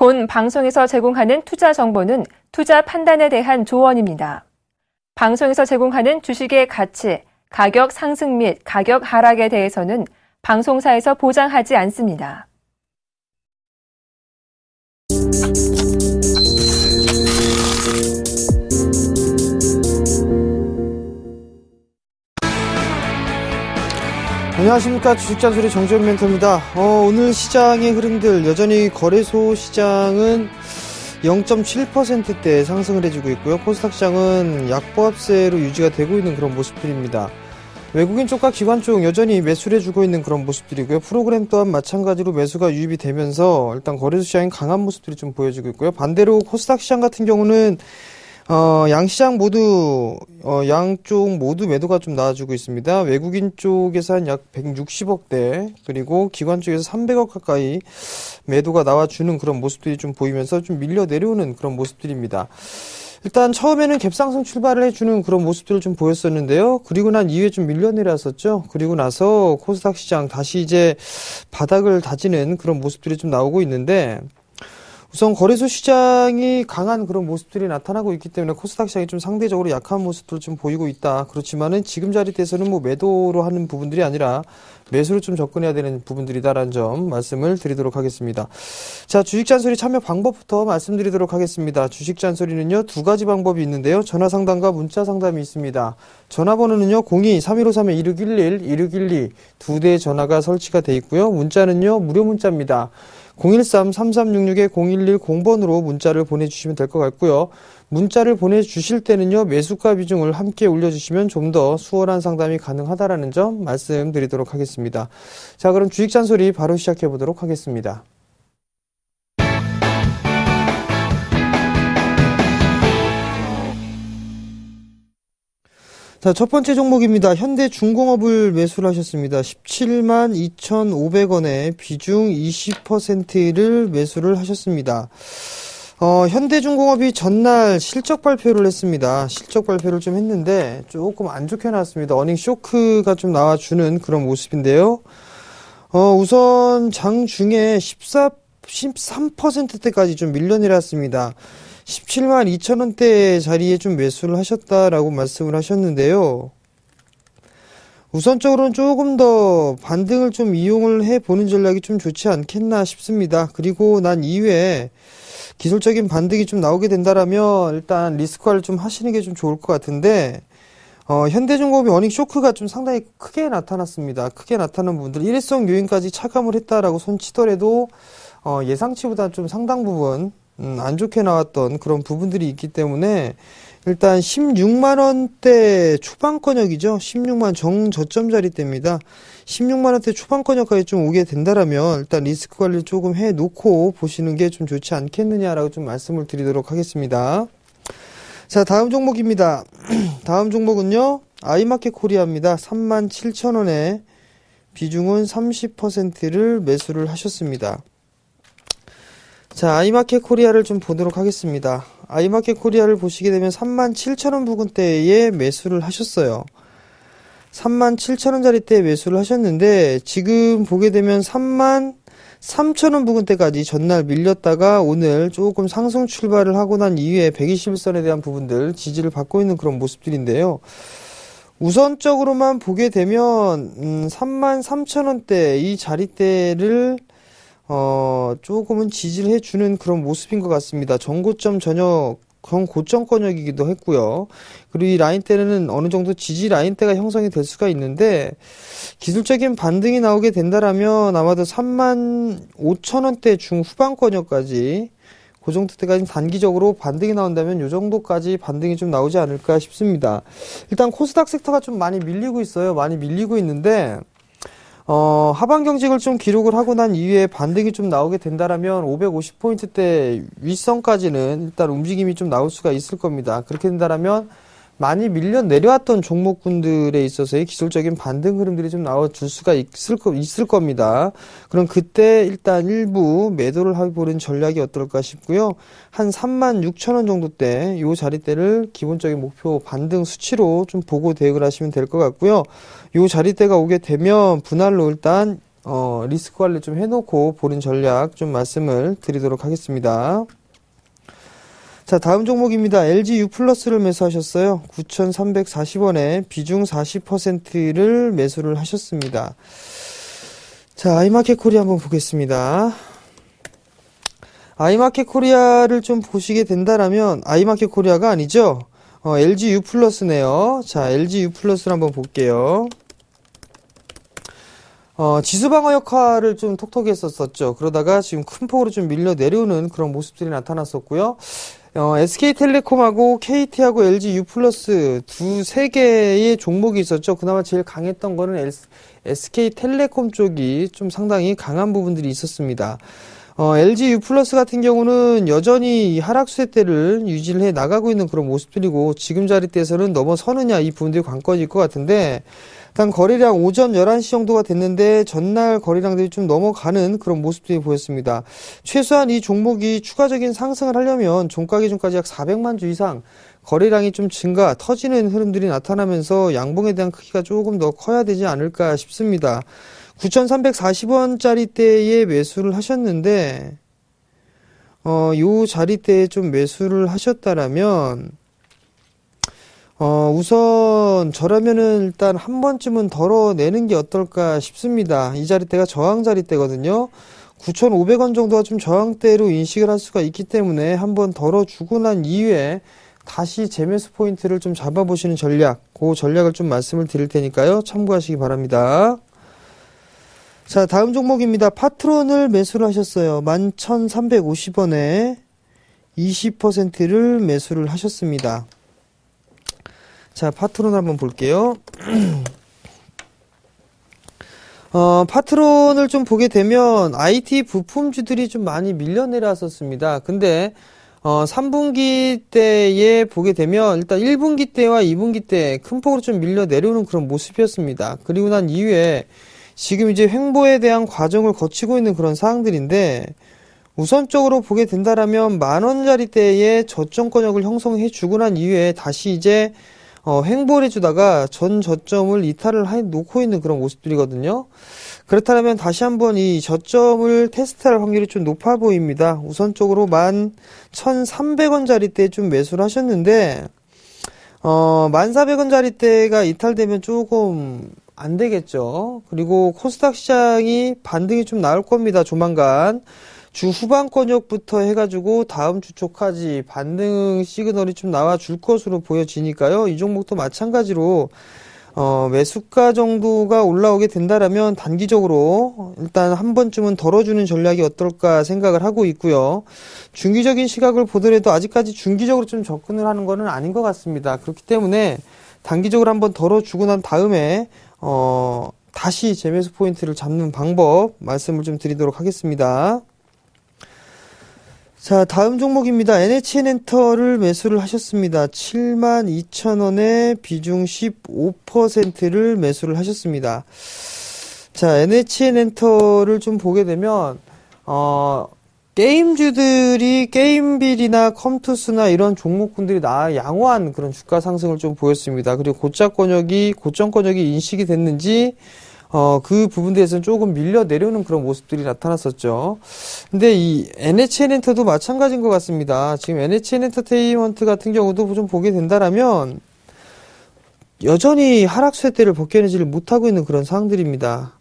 본 방송에서 제공하는 투자 정보는 투자 판단에 대한 조언입니다. 방송에서 제공하는 주식의 가치, 가격 상승 및 가격 하락에 대해서는 방송사에서 보장하지 않습니다. 안녕하십니까. 주식잔소리 정재훈 멘토입니다. 오늘 시장의 흐름들, 여전히 거래소 시장은 0.7%대 상승을 해주고 있고요. 코스닥 시장은 약보합세로 유지가 되고 있는 그런 모습들입니다. 외국인 쪽과 기관 쪽 여전히 매수를 해주고 있는 그런 모습들이고요. 프로그램 또한 마찬가지로 매수가 유입이 되면서 일단 거래소 시장이 강한 모습들이 좀 보여지고 있고요. 반대로 코스닥 시장 같은 경우는 양시장 모두, 양쪽 모두 매도가 좀 나와주고 있습니다. 외국인 쪽에서 한 약 160억대, 그리고 기관 쪽에서 300억 가까이 매도가 나와주는 그런 모습들이 좀 보이면서 좀 밀려 내려오는 그런 모습들입니다. 일단 처음에는 갭상승 출발을 해주는 그런 모습들을 좀 보였었는데요. 그리고 난 이후에 좀 밀려 내려왔었죠. 그리고 나서 코스닥 시장 다시 이제 바닥을 다지는 그런 모습들이 좀 나오고 있는데, 우선 거래소 시장이 강한 그런 모습들이 나타나고 있기 때문에 코스닥 시장이 좀 상대적으로 약한 모습들을 좀 보이고 있다. 그렇지만은 지금 자리대에서는 뭐 매도로 하는 부분들이 아니라 매수로 좀 접근해야 되는 부분들이다라는 점 말씀을 드리도록 하겠습니다. 자, 주식잔소리 참여 방법부터 말씀드리도록 하겠습니다. 주식잔소리는요, 두 가지 방법이 있는데요. 전화 상담과 문자 상담이 있습니다. 전화번호는요, 02-3153-1611, 1612 두 대의 전화가 설치가 되어 있고요. 문자는요, 무료 문자입니다. 013-3366-0110번으로 문자를 보내주시면 될 것 같고요. 문자를 보내주실 때는요, 매수가 비중을 함께 올려주시면 좀 더 수월한 상담이 가능하다라는 점 말씀드리도록 하겠습니다. 자, 그럼 주식잔소리 바로 시작해 보도록 하겠습니다. 자, 첫 번째 종목입니다. 현대중공업을 매수를 하셨습니다. 17만 2,500원에 비중 20%를 매수를 하셨습니다. 현대중공업이 전날 실적 발표를 했습니다. 실적 발표를 좀 했는데 조금 안 좋게 나왔습니다. 어닝 쇼크가 좀 나와주는 그런 모습인데요. 우선 장중에 13%대까지 좀 밀려 내렸습니다. 17만 2천원대 자리에 좀 매수를 하셨다라고 말씀을 하셨는데요. 우선적으로는 조금 더 반등을 좀 이용을 해보는 전략이 좀 좋지 않겠나 싶습니다. 그리고 난 이후에 기술적인 반등이 좀 나오게 된다라면 일단 리스크화를 좀 하시는 게 좀 좋을 것 같은데, 현대중공업이 어닝 쇼크가 좀 상당히 크게 나타났습니다. 크게 나타난 부분들, 일회성 요인까지 차감을 했다라고 손치더라도, 예상치보다 좀 상당 부분, 안 좋게 나왔던 그런 부분들이 있기 때문에 일단 16만원대 초반권역이죠. 16만 정저점 자리대입니다. 16만원대 초반권역까지 좀 오게 된다라면 일단 리스크 관리를 조금 해놓고 보시는 게 좀 좋지 않겠느냐라고 좀 말씀을 드리도록 하겠습니다. 자, 다음 종목입니다. 다음 종목은요, 아이마켓 코리아입니다. 37,000원에 비중은 30%를 매수를 하셨습니다. 자, 아이마켓 코리아를 좀 보도록 하겠습니다. 아이마켓 코리아를 보시게 되면 37,000원 부근대에 매수를 하셨어요. 37,000원짜리대에 매수를 하셨는데, 지금 보게 되면 33,000원 부근대까지 전날 밀렸다가 오늘 조금 상승 출발을 하고 난 이후에 121선에 대한 부분들 지지를 받고 있는 그런 모습들인데요. 우선적으로만 보게 되면 33,000원대 이 자리대를 조금은 지지를 해주는 그런 모습인 것 같습니다. 정고점권역이기도 했고요. 그리고 이 라인대는 어느 정도 지지 라인대가 형성이 될 수가 있는데, 기술적인 반등이 나오게 된다라면 아마도 35,000원대 중후반권역까지, 그 정도 때까지 단기적으로 반등이 나온다면 요 정도까지 반등이 좀 나오지 않을까 싶습니다. 일단 코스닥 섹터가 좀 많이 밀리고 있어요. 많이 밀리고 있는데, 하방 경직을 좀 기록을 하고 난 이후에 반등이 좀 나오게 된다라면 550포인트대 윗선까지는 일단 움직임이 좀 나올 수가 있을 겁니다. 그렇게 된다라면 많이 밀려 내려왔던 종목군들에 있어서의 기술적인 반등 흐름들이 좀 나와줄 수가 있을 겁니다. 그럼 그때 일단 일부 매도를 해보는 전략이 어떨까 싶고요. 한 36,000원 정도대 요 자리대를 기본적인 목표 반등 수치로 좀 보고 대응을 하시면 될 것 같고요. 요 자리대가 오게 되면 분할로 일단 리스크 관리 좀 해놓고 보는 전략 좀 말씀을 드리도록 하겠습니다. 자, 다음 종목입니다. LG U+를 매수하셨어요. 9,340원에 비중 40%를 매수를 하셨습니다. 자, 아이마켓 코리아 한번 보겠습니다. 아이마켓 코리아를 좀 보시게 된다라면, 아이마켓 코리아가 아니죠? LG U+네요. 자, LG U+를 한번 볼게요. 지수 방어 역할을 좀 톡톡히 했었었죠. 그러다가 지금 큰 폭으로 좀 밀려 내려오는 그런 모습들이 나타났었고요. SK텔레콤하고 KT하고 LG U+, 세 개의 종목이 있었죠. 그나마 제일 강했던 거는 SK텔레콤 쪽이 좀 상당히 강한 부분들이 있었습니다. LG U+ 같은 경우는 여전히 하락 추세대를 유지를 해 나가고 있는 그런 모습들이고, 지금 자리대에서는 넘어서느냐 이 부분들이 관건일 것 같은데, 일단 거래량 오전 11시 정도가 됐는데 전날 거래량들이 좀 넘어가는 그런 모습들이 보였습니다. 최소한 이 종목이 추가적인 상승을 하려면 종가 기준까지 약 400만 주 이상 거래량이 좀 증가, 터지는 흐름들이 나타나면서 양봉에 대한 크기가 조금 더 커야 되지 않을까 싶습니다. 9,340원짜리대에 매수를 하셨는데, 요 자리대에 좀 매수를 하셨다라면, 우선 저라면은 일단 한 번쯤은 덜어내는 게 어떨까 싶습니다. 이 자리대가 저항 자리대거든요. 9,500원 정도가 좀 저항대로 인식을 할 수가 있기 때문에 한번 덜어주고 난 이후에 다시 재매수 포인트를 좀 잡아보시는 전략, 그 전략을 좀 말씀을 드릴 테니까요. 참고하시기 바랍니다. 자, 다음 종목입니다. 파트론을 매수를 하셨어요. 11,350원에 20%를 매수를 하셨습니다. 자, 파트론 한번 볼게요. 파트론을 좀 보게 되면 IT 부품주들이 좀 많이 밀려 내려왔었습니다. 근데 3분기 때에 보게 되면 일단 1분기 때와 2분기 때 큰 폭으로 좀 밀려 내려오는 그런 모습이었습니다. 그리고 난 이후에 지금 이제 횡보에 대한 과정을 거치고 있는 그런 사항들인데, 우선적으로 보게 된다라면 10,000원짜리대에 저점권역을 형성해 주고 난 이후에 다시 이제 횡보를 해주다가 전 저점을 이탈을 해 놓고 있는 그런 모습들이거든요. 그렇다면 다시 한번 이 저점을 테스트할 확률이 좀 높아 보입니다. 우선적으로 11,300원짜리대에 좀 매수를 하셨는데, 1,400원짜리대가 이탈되면 조금 안 되겠죠. 그리고 코스닥 시장이 반등이 좀 나올 겁니다. 조만간. 주 후반권역부터 해가지고 다음 주 초까지 반등 시그널이 좀 나와줄 것으로 보여지니까요. 이 종목도 마찬가지로 매수가 정도가 올라오게 된다라면 단기적으로 일단 한 번쯤은 덜어주는 전략이 어떨까 생각을 하고 있고요. 중기적인 시각을 보더라도 아직까지 중기적으로 좀 접근을 하는 거는 아닌 것 같습니다. 그렇기 때문에 단기적으로 한번 덜어주고 난 다음에 다시 재매수 포인트를 잡는 방법 말씀을 좀 드리도록 하겠습니다. 자, 다음 종목입니다. NHN엔터를 매수를 하셨습니다. 72,000원에 비중 15%를 매수를 하셨습니다. 자, NHN엔터를 좀 보게 되면 게임주들이 게임빌이나 컴투스나 이런 종목군들이 양호한 그런 주가 상승을 좀 보였습니다. 그리고 고점권역이 인식이 됐는지 그 부분들에서는 조금 밀려 내려오는 그런 모습들이 나타났었죠. 근데 이 NHN엔터도 마찬가지인 것 같습니다. 지금 NHN엔터테인먼트 같은 경우도 좀 보게 된다라면 여전히 하락 추세대를 벗겨내지를 못하고 있는 그런 상황들입니다.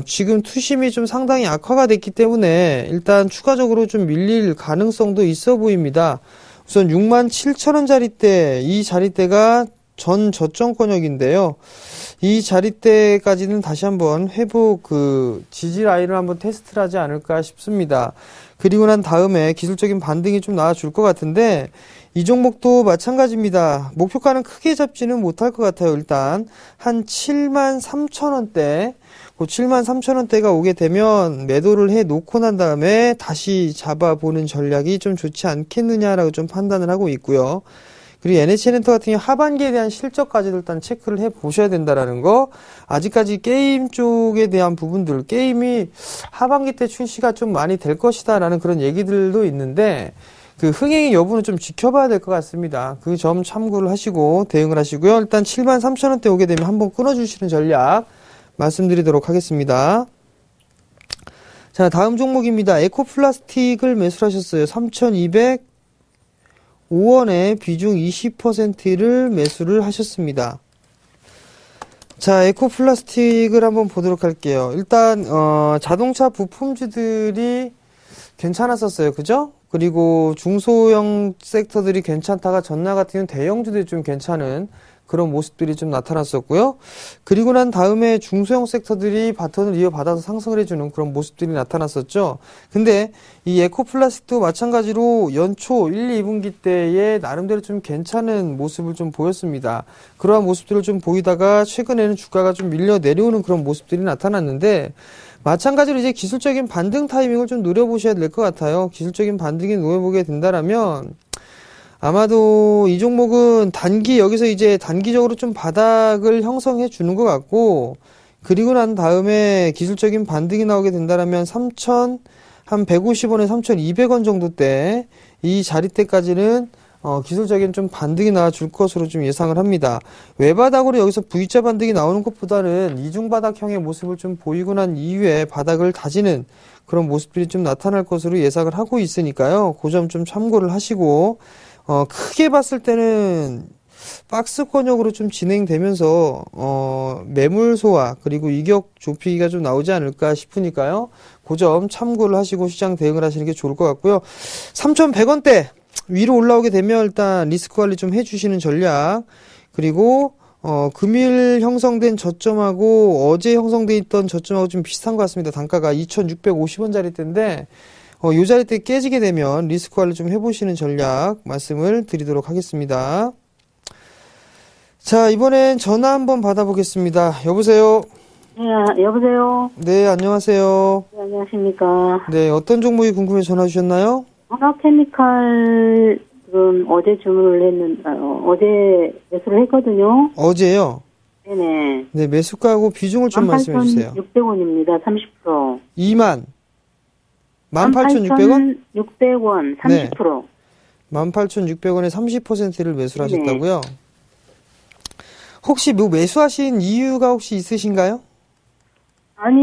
지금 투심이 좀 상당히 악화가 됐기 때문에 일단 추가적으로 좀 밀릴 가능성도 있어 보입니다. 우선 67,000원짜리대, 이 자리대가 전 저점권역인데요. 이 자리대까지는 다시 한번 회복 지지 라인을 한번 테스트를 하지 않을까 싶습니다. 그리고 난 다음에 기술적인 반등이 좀 나와줄 것 같은데, 이 종목도 마찬가지입니다. 목표가는 크게 잡지는 못할 것 같아요. 일단 한 73,000원대, 그 73,000원대가 오게 되면 매도를 해 놓고 난 다음에 다시 잡아보는 전략이 좀 좋지 않겠느냐라고 좀 판단을 하고 있고요. 그리고 NHN엔터 같은 경우 하반기에 대한 실적까지도 일단 체크를 해 보셔야 된다라는 거. 아직까지 게임 쪽에 대한 부분들, 게임이 하반기 때 출시가 좀 많이 될 것이다라는 그런 얘기들도 있는데, 그 흥행의 여부는 좀 지켜봐야 될 것 같습니다. 그 점 참고를 하시고 대응을 하시고요. 일단 73,000원대 오게 되면 한번 끊어주시는 전략 말씀드리도록 하겠습니다. 자, 다음 종목입니다. 에코플라스틱을 매수하셨어요. 3,205원에 비중 20%를 매수를 하셨습니다. 자, 에코플라스틱을 한번 보도록 할게요. 일단 자동차 부품주들이 괜찮았었어요. 그죠? 그리고 중소형 섹터들이 괜찮다가 전날 같은 경우는 대형주들이 좀 괜찮은 그런 모습들이 좀 나타났었고요. 그리고 난 다음에 중소형 섹터들이 바톤을 이어받아서 상승을 해주는 그런 모습들이 나타났었죠. 근데 이 에코플라스틱도 마찬가지로 연초 1, 2분기 때에 나름대로 좀 괜찮은 모습을 좀 보였습니다. 그러한 모습들을 좀 보이다가 최근에는 주가가 좀 밀려 내려오는 그런 모습들이 나타났는데, 마찬가지로 이제 기술적인 반등 타이밍을 좀 노려보셔야 될 것 같아요. 기술적인 반등이 노려보게 된다라면 아마도 이 종목은 여기서 이제 단기적으로 좀 바닥을 형성해 주는 것 같고, 그리고 난 다음에 기술적인 반등이 나오게 된다라면 3,150원에 3,200원 정도 때, 이 자리대까지는 기술적인 좀 반등이 나와줄 것으로 좀 예상을 합니다. 외바닥으로 여기서 V자 반등이 나오는 것보다는 이중바닥형의 모습을 좀 보이고 난 이후에 바닥을 다지는 그런 모습들이 좀 나타날 것으로 예상을 하고 있으니까요. 그 점 좀 참고를 하시고, 크게 봤을 때는 박스권역으로 좀 진행되면서 매물 소화 그리고 이격 좁히기가 좀 나오지 않을까 싶으니까요. 그 점 참고를 하시고 시장 대응을 하시는 게 좋을 것 같고요. 3,100원대 위로 올라오게 되면 일단 리스크 관리 좀 해주시는 전략, 그리고 금일 형성된 저점하고 어제 형성돼 있던 저점하고 좀 비슷한 것 같습니다. 단가가 2,650원 자리대인데 요 자리대 깨지게 되면 리스크 관리 좀 해보시는 전략 말씀을 드리도록 하겠습니다. 자, 이번엔 전화 한번 받아보겠습니다. 여보세요? 네, 여보세요? 네, 안녕하세요. 네, 안녕하십니까. 네, 어떤 종목이 궁금해서 전화 주셨나요? 하나케미칼 지금 어제 주문을 어제 매수를 했거든요. 어제요? 네네. 네, 매수가하고 비중을 좀 말씀해 주세요. 18,600원입니다. 30%. 18,600원? 600원, 30%. 네. 18,600원에 30%를 매수를 하셨다고요? 혹시 뭐 매수하신 이유가 혹시 있으신가요? 아니,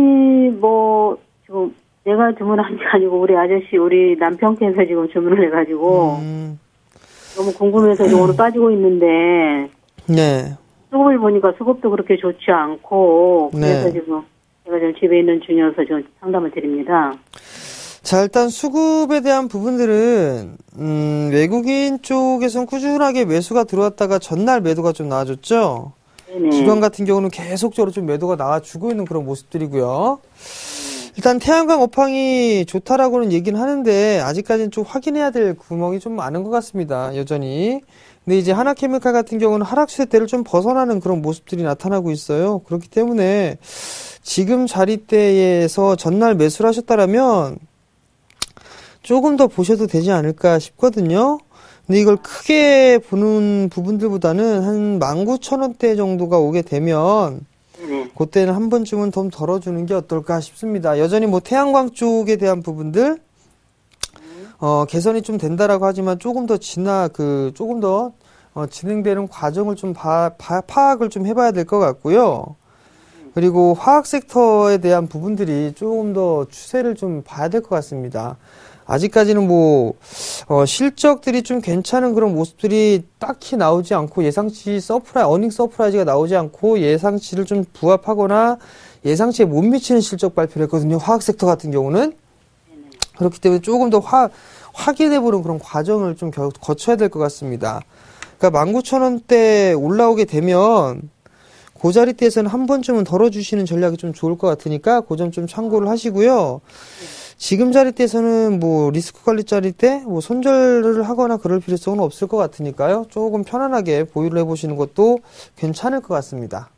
지금 내가 주문한 게 아니고 우리 남편께서 지금 주문을 해가지고 너무 궁금해서 지금 오늘 빠지고 있는데 네. 수급을 보니까 수급도 그렇게 좋지 않고 그래서 네. 지금 제가 지금 집에 있는 중이어서 좀 상담을 드립니다. 자, 일단 수급에 대한 부분들은 외국인 쪽에서는 꾸준하게 매수가 들어왔다가 전날 매도가 좀 나와줬죠. 네네. 기관 같은 경우는 계속적으로 좀 매도가 나와주고 있는 그런 모습들이고요. 일단 태양광 업황이 좋다라고는 얘기는 하는데 아직까지는 좀 확인해야 될 구멍이 좀 많은 것 같습니다. 여전히. 근데 이제 하나케미칼 같은 경우는 하락세대를 좀 벗어나는 그런 모습들이 나타나고 있어요. 그렇기 때문에 지금 자리대에서 전날 매수를 하셨다라면 조금 더 보셔도 되지 않을까 싶거든요. 근데 이걸 크게 보는 부분들보다는 한 19,000원대 정도가 오게 되면 그때는 한 번쯤은 좀 덜어주는 게 어떨까 싶습니다. 여전히 뭐 태양광 쪽에 대한 부분들 개선이 좀 된다라고 하지만 조금 더 진행되는 과정을 좀 파악을 좀 해봐야 될 것 같고요. 그리고 화학 섹터에 대한 부분들이 조금 더 추세를 좀 봐야 될 것 같습니다. 아직까지는 실적들이 좀 괜찮은 그런 모습들이 딱히 나오지 않고 어닝 서프라이즈가 나오지 않고 예상치를 좀 부합하거나 예상치에 못 미치는 실적 발표를 했거든요. 화학 섹터 같은 경우는. 그렇기 때문에 조금 더 확인해보는 그런 과정을 좀 거쳐야 될 것 같습니다. 그러니까 19,000원대 올라오게 되면 그 자리대에서는 한 번쯤은 덜어주시는 전략이 좀 좋을 것 같으니까 그 점 좀 참고를 하시고요. 지금 자리대에서는 리스크 관리 자리대 손절을 하거나 그럴 필요성은 없을 것 같으니까요. 조금 편안하게 보유를 해보시는 것도 괜찮을 것 같습니다.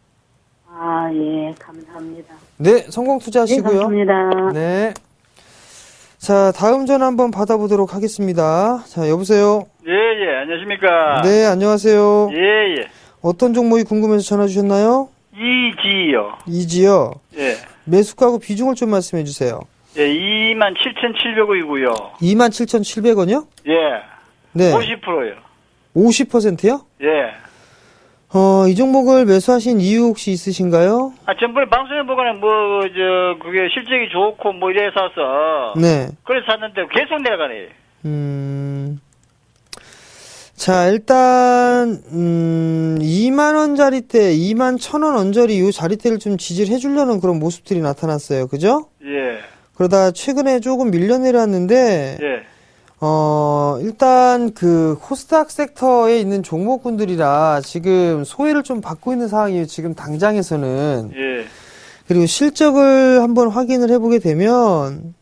아, 예, 감사합니다. 네, 성공 투자하시고요. 네, 감사합니다. 네. 자, 다음 전화 한번 받아보도록 하겠습니다. 자, 여보세요? 예, 안녕하십니까? 네, 안녕하세요. 예. 어떤 종목이 궁금해서 전화 주셨나요? 이지요. 이지요? 예. 매수가하고 비중을 좀 말씀해 주세요. 예, 27,700원이고요. 27,700원이요? 예. 네. 50%요. 50%요? 예. 이 종목을 매수하신 이유 혹시 있으신가요? 전번에 방송에 보고는 그게 실적이 좋고 이래 사서. 네. 그래서 샀는데 계속 내려가네. 자, 일단, 2만원 자리대, 21,000원 언저리 요 자리대를 좀 지지를 해주려는 그런 모습들이 나타났어요. 그죠? 예. 그러다 최근에 조금 밀려 내려왔는데, 예. 일단 그 코스닥 섹터에 있는 종목군들이라 지금 소외를 좀 받고 있는 상황이에요. 지금 당장에서는. 예. 그리고 실적을 한번 확인을 해보게 되면,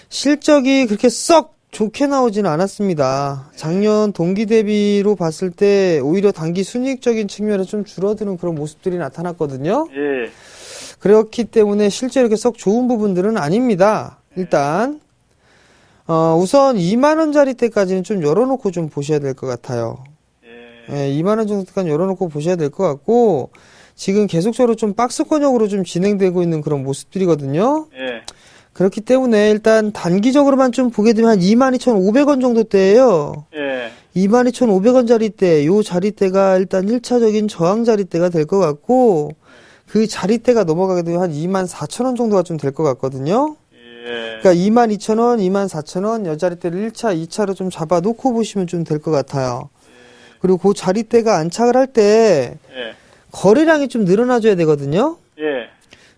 실적이 그렇게 썩 좋게 나오지는 않았습니다. 작년 동기 대비로 봤을 때 오히려 단기 순이익적인 측면에서 좀 줄어드는 그런 모습들이 나타났거든요. 예. 그렇기 때문에 실제 이렇게 썩 좋은 부분들은 아닙니다. 일단 우선 2만원짜리 때까지는 좀 열어놓고 좀 보셔야 될 것 같아요. 예, 2만원 정도까지 열어놓고 보셔야 될 것 같고, 지금 계속적으로 좀 박스권역으로 좀 진행되고 있는 그런 모습들이거든요. 예. 그렇기 때문에 일단 단기적으로만 좀 보게 되면 한 22,500원 정도 대예요. 예. 22,500원 자리대, 요 자리대가 일단 1차적인 저항 자리대가 될 것 같고, 그 자리대가 넘어가게 되면 한 24,000원 정도가 좀 될 것 같거든요. 예. 그러니까 22,000원, 24,000원 여 자리대를 1차, 2차로 좀 잡아 놓고 보시면 좀 될 것 같아요. 그리고 그 자리대가 안착을 할 때 예. 거래량이 좀 늘어나줘야 되거든요. 예.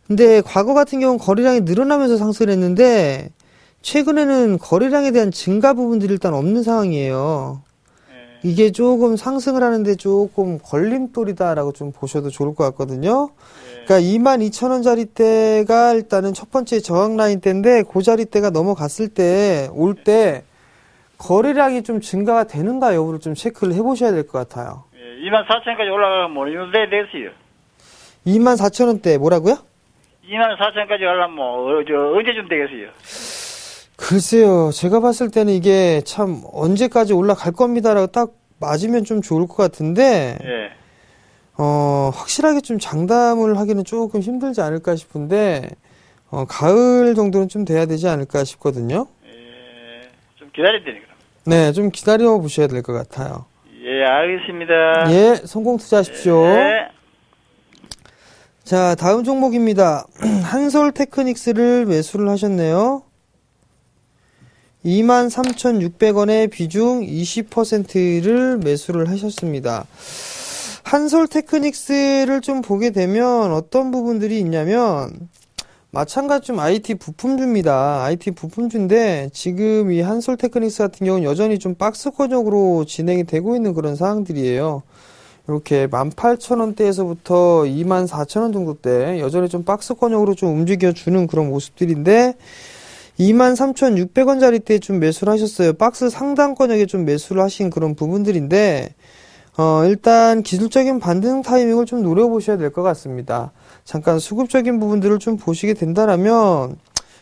근데 과거 같은 경우는 거래량이 늘어나면서 상승을 했는데 최근에는 거래량에 대한 증가 부분들이 일단 없는 상황이에요. 이게 조금 상승을 하는데 조금 걸림돌이다라고 좀 보셔도 좋을 것 같거든요. 그러니까 22,000원짜리대가 일단은 첫 번째 저항 라인대인데 그 자리대가 넘어갔을 때 올 때 거래량이 좀 증가가 되는가 여부를 좀 체크를 해보셔야 될 것 같아요. 예. 24,000원까지 올라가면 이제 됐어요. 24,000원대 뭐라고요? 24,000원까지 가려면 언제쯤 되겠어요? 글쎄요, 제가 봤을 때는 이게 참 언제까지 올라갈 겁니다라고 딱 맞으면 좀 좋을 것 같은데, 예. 확실하게 좀 장담을 하기는 조금 힘들지 않을까 싶은데, 가을 정도는 좀 돼야 되지 않을까 싶거든요. 예. 좀 기다려야 되네, 그럼. 네, 좀 기다려 보셔야 될 것 같아요. 예, 알겠습니다. 예, 성공 투자하십시오. 예. 자, 다음 종목입니다. 한솔테크닉스를 매수를 하셨네요. 23,600원의 비중 20%를 매수를 하셨습니다. 한솔테크닉스를 좀 보게 되면 어떤 부분들이 있냐면 마찬가지 좀 IT 부품주입니다. IT 부품주인데 지금 이 한솔테크닉스 같은 경우는 여전히 좀 박스권역으로 진행이 되고 있는 그런 상황들이에요. 이렇게 18,000원대에서부터 24,000원 정도대 여전히 좀 박스권역으로 좀 움직여주는 그런 모습들인데 23,600원짜리 때 좀 매수를 하셨어요. 박스 상단권역에 좀 매수를 하신 그런 부분들인데 일단 기술적인 반등 타이밍을 좀 노려보셔야 될 것 같습니다. 잠깐 수급적인 부분들을 좀 보시게 된다라면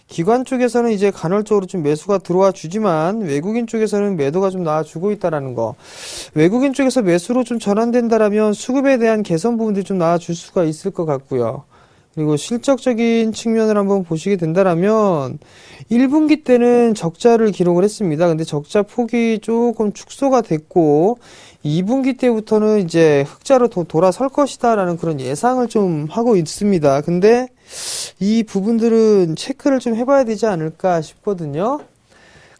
기관 쪽에서는 이제 간헐적으로 좀 매수가 들어와 주지만 외국인 쪽에서는 매도가 좀 나와주고 있다라는 거. 외국인 쪽에서 매수로 좀 전환된다라면 수급에 대한 개선 부분들이 좀 나와줄 수가 있을 것 같고요. 그리고 실적적인 측면을 한번 보시게 된다라면 1분기 때는 적자를 기록을 했습니다. 근데 적자 폭이 조금 축소가 됐고 2분기 때부터는 이제 흑자로 돌아설 것이다라는 그런 예상을 좀 하고 있습니다. 근데 이 부분들은 체크를 좀 해봐야 되지 않을까 싶거든요.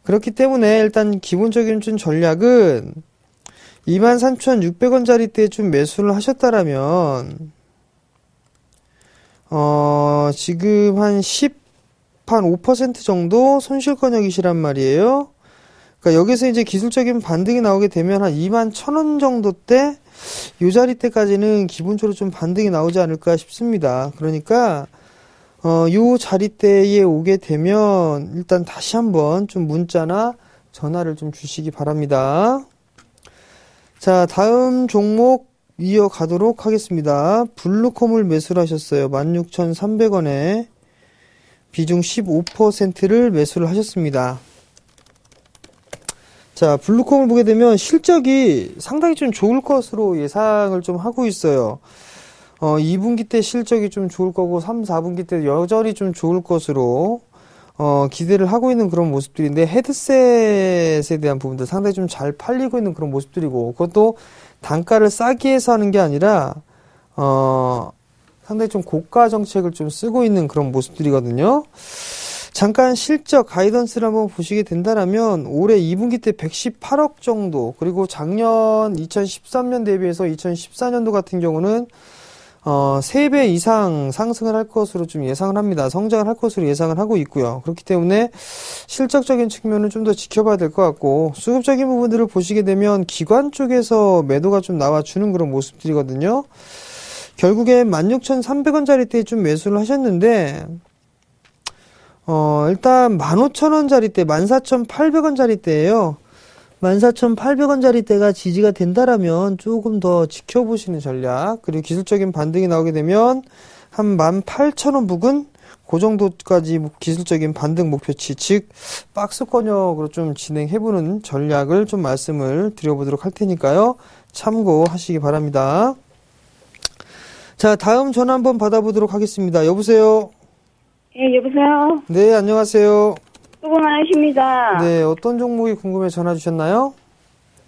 그렇기 때문에 일단 기본적인 좀 전략은 23,600원짜리 때 좀 매수를 하셨다라면 지금 한 5% 정도 손실권역이시란 말이에요. 그러니까 여기서 이제 기술적인 반등이 나오게 되면 한 21,000원 정도 때, 요 자리 때까지는 기본적으로 좀 반등이 나오지 않을까 싶습니다. 그러니까, 요 자리 때에 오게 되면 일단 다시 한번 좀 문자나 전화를 좀 주시기 바랍니다. 자, 다음 종목 이어가도록 하겠습니다. 블루콤을 매수를 하셨어요. 16,300원에 비중 15%를 매수를 하셨습니다. 자, 블루콤을 보게 되면 실적이 상당히 좀 좋을 것으로 예상을 좀 하고 있어요. 2분기 때 실적이 좀 좋을 거고 3, 4분기 때 여전히 좀 좋을 것으로 기대를 하고 있는 그런 모습들인데, 헤드셋에 대한 부분들 상당히 좀 잘 팔리고 있는 그런 모습들이고, 그것도 단가를 싸게 해서 하는 게 아니라, 상당히 좀 고가 정책을 좀 쓰고 있는 그런 모습들이거든요. 잠깐 실적 가이던스를 한번 보시게 된다면 올해 2분기 때 118억 정도, 그리고 작년 2013년 대비해서 2014년도 같은 경우는 3배 이상 상승을 할 것으로 좀 예상을 합니다. 성장을 할 것으로 예상을 하고 있고요. 그렇기 때문에 실적적인 측면은 좀 더 지켜봐야 될 것 같고, 수급적인 부분들을 보시게 되면 기관 쪽에서 매도가 좀 나와주는 그런 모습들이거든요. 결국에 16,300원짜리대에 좀 매수를 하셨는데, 일단 15,000원짜리대, 14,800원짜리대예요. 14,800원짜리대가 지지가 된다라면 조금 더 지켜보시는 전략, 그리고 기술적인 반등이 나오게 되면 한 18,000원 부근, 그 정도까지 기술적인 반등 목표치, 즉 박스권역으로 좀 진행해보는 전략을 좀 말씀을 드려보도록 할 테니까요. 참고하시기 바랍니다. 자, 다음 전화 한번 받아보도록 하겠습니다. 여보세요? 예, 여보세요? 네, 안녕하세요. 수고 많으십니다. 네, 어떤 종목이 궁금해 전화 주셨나요?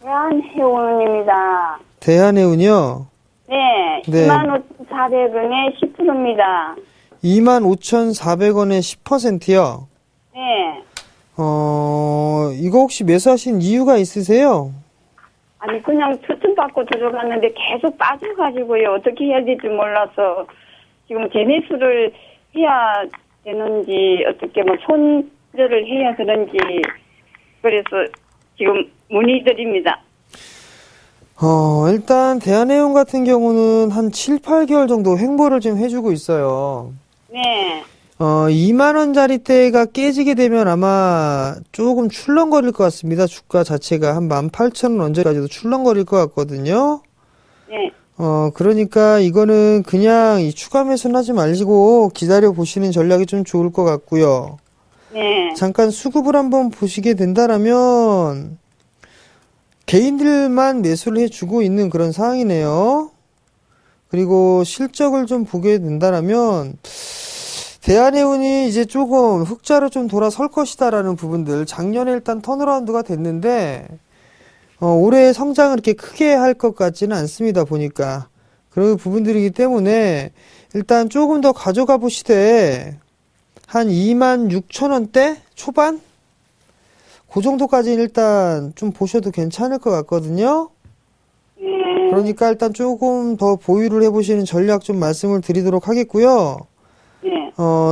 대한해운입니다. 대한해운이요? 네, 네. 25,400원에 10%입니다. 25,400원에 10%요? 네. 이거 혹시 매수하신 이유가 있으세요? 아니, 그냥 추천받고 들어갔는데 계속 빠져가지고요. 어떻게 해야 될지 몰라서 지금 재매수를 해야 되는지, 어떻게 뭐 손절을 해야 되는지, 그래서 지금 문의드립니다. 일단 대한해운 같은 경우는 한 7, 8개월 정도 횡보를 좀 해주고 있어요. 네. 2만원짜리대가 깨지게 되면 아마 조금 출렁거릴 것 같습니다. 주가 자체가 한 18,000원 언제까지도 출렁거릴 것 같거든요. 네. 그러니까 이거는 그냥 이 추가 매수는 하지 마시고 기다려 보시는 전략이 좀 좋을 것 같고요. 네. 잠깐 수급을 한번 보시게 된다라면 개인들만 매수를 해주고 있는 그런 상황이네요. 그리고 실적을 좀 보게 된다라면 대한해운이 이제 조금 흑자로 좀 돌아설 것이다라는 부분들, 작년에 일단 턴어라운드가 됐는데 올해 성장을 이렇게 크게 할 것 같지는 않습니다, 보니까. 그런 부분들이기 때문에 일단 조금 더 가져가 보시되 한 26,000원대 초반? 그 정도까지는 일단 좀 보셔도 괜찮을 것 같거든요. 그러니까 일단 조금 더 보유를 해보시는 전략 좀 말씀을 드리도록 하겠고요. 네.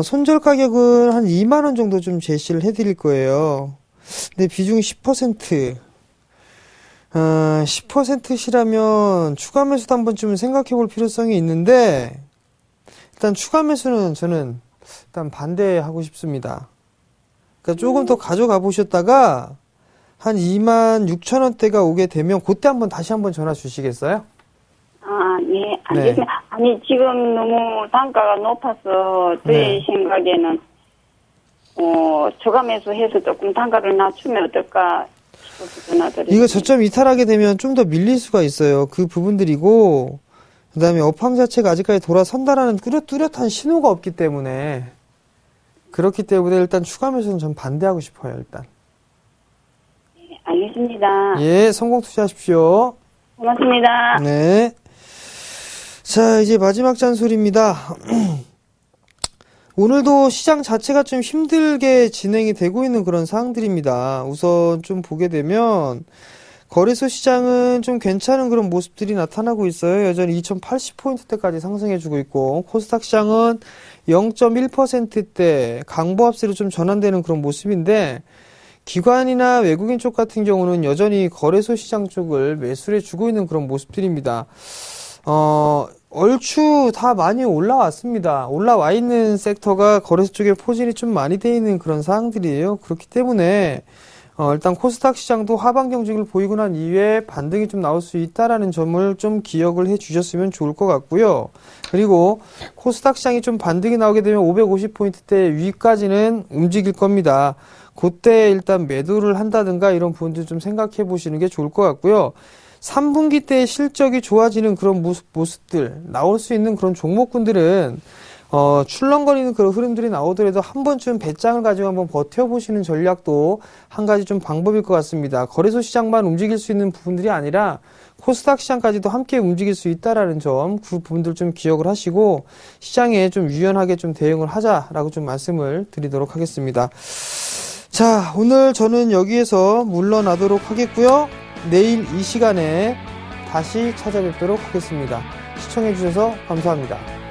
손절 가격은 한 2만원 정도 좀 제시를 해드릴 거예요. 근데 비중이 10%. 10%시라면 추가 매수도 한 번쯤은 생각해 볼 필요성이 있는데, 일단 추가 매수는 저는 일단 반대하고 싶습니다. 그러니까 조금 더 가져가 보셨다가, 한 26,000원대가 오게 되면, 그때 다시 한번 전화 주시겠어요? 아, 예, 알겠습니다. 네. 아니, 지금 너무 단가가 높아서, 저희 생각에는, 추가 매수해서 조금 단가를 낮추면 어떨까 싶어서 전화드렸습니다. 이거 저점 이탈하게 되면 좀 더 밀릴 수가 있어요. 그 부분들이고, 그 다음에 업황 자체가 아직까지 돌아선다라는 뚜렷한 신호가 없기 때문에, 그렇기 때문에 일단 추가 매수는 전 반대하고 싶어요, 일단. 네, 알겠습니다. 예, 성공 투자하십시오. 고맙습니다. 네. 자, 이제 마지막 잔소리입니다. 오늘도 시장 자체가 좀 힘들게 진행이 되고 있는 그런 상황들입니다. 우선 좀 보게 되면 거래소 시장은 좀 괜찮은 그런 모습들이 나타나고 있어요. 여전히 2080포인트대까지 상승해주고 있고, 코스닥 시장은 0.1%대 강보합세로 좀 전환되는 그런 모습인데, 기관이나 외국인 쪽 같은 경우는 여전히 거래소 시장 쪽을 매수를 해주고 있는 그런 모습들입니다. 얼추 다 많이 올라왔습니다. 올라와 있는 섹터가 거래소 쪽에 포진이 좀 많이 돼 있는 그런 상황들이에요. 그렇기 때문에 일단 코스닥 시장도 하반 경직을 보이고 난 이후에 반등이 좀 나올 수 있다라는 점을 좀 기억을 해 주셨으면 좋을 것 같고요. 그리고 코스닥 시장이 좀 반등이 나오게 되면 550포인트대 위까지는 움직일 겁니다. 그때 일단 매도를 한다든가 이런 부분들 좀 생각해 보시는 게 좋을 것 같고요. 3분기 때 실적이 좋아지는 그런 모습들 나올 수 있는 그런 종목군들은 출렁거리는 그런 흐름들이 나오더라도 한 번쯤 배짱을 가지고 한번 버텨보시는 전략도 한 가지 좀 방법일 것 같습니다. 거래소 시장만 움직일 수 있는 부분들이 아니라 코스닥 시장까지도 함께 움직일 수 있다라는 점, 그 부분들 좀 기억을 하시고 시장에 좀 유연하게 좀 대응을 하자라고 좀 말씀을 드리도록 하겠습니다. 자, 오늘 저는 여기에서 물러나도록 하겠고요. 내일 이 시간에 다시 찾아뵙도록 하겠습니다. 시청해주셔서 감사합니다.